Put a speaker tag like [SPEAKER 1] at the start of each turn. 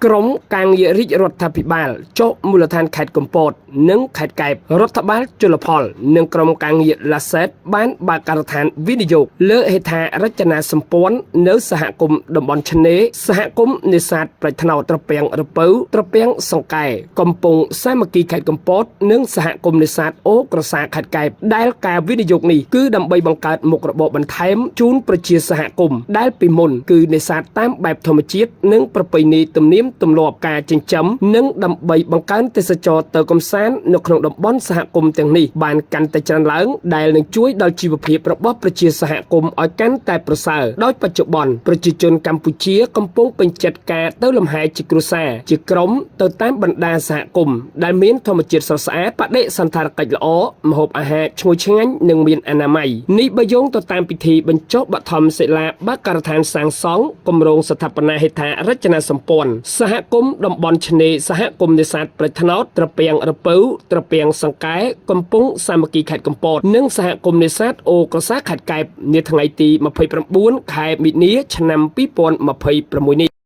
[SPEAKER 1] ក្រមការងាររាជរដ្ឋាភិបាលចុះមូលដ្ឋានខេត្តកំពតនិងខេត្តកែបរដ្ឋបាលជលផលនិងក្រមការងារឡាសេតបានបើកការដ្ឋានវិនិយោគលើហេដ្ឋារចនាសម្ព័ន្ធនៅសហគមន៍តំបន់ឆ្នេរសហគមន៍នេសាទប្រៃថ្នោតត្រពាំងរពៅត្រពាំងសង្កែកំពង់សាមគ្គីខេត្តកំពតនិងសហគមន៍នេសាទអូក្រសាខេត្តកែបដែលការវិនិយោគនេះគឺដើម្បីបង្កើតមុខរបរបន្ថែមជូនប្រជាសហគមន៍ដែលពីមុនគឺនេសាទតាមបែបធម្មជាតិនិងប្រពៃណីទំនៀមទម្លាប់ការចិញ្ចឹមនិងដើម្បីបង្កើនទេសចរទៅកំសាន្តនៅក្នុងតំបន់សហគមន៍ទាំងនេះបានកាន់តែច្រើនឡើងដែលនឹងជួយដល់ជីវភាពរបស់ប្រជាសហគមន៍ឲ្យកាន់តែប្រសើរដោយបច្ចុប្បន្នប្រជាជនកម្ពុជាកំពុងពេញចិត្តការទៅលំហែជាគ្រួសារជាក្រុមទៅតាមបណ្ដាសហគមន៍ដែលមានធម្មជាតិស្រស់ស្អាតបដិសណ្ឋារកិច្ចល្អម្ហូបអាហារឈ្ងុយឆ្ងាញ់និងមានអនាម័យនេះបើយោងទៅតាមពិធីបញ្ចុះបឋមសិលាបើកការដ្ឋានសាងសង់គម្រោងស្ថាបនាហេដ្ឋារចនាសម្ព័ន្ធសហគមន៍តំបន់ឆ្នេរសហគមន៍នេសាទប្រៃថ្នោតត្រពាំងរពៅត្រពាំងសង្កែកំពង់សាមគ្គីខេត្តកំពតនិងសហគមន៍នេសាទអូក្រសាខេត្តកែបនាថ្ងៃទី29ខែមីនាឆ្នាំ2026នេះ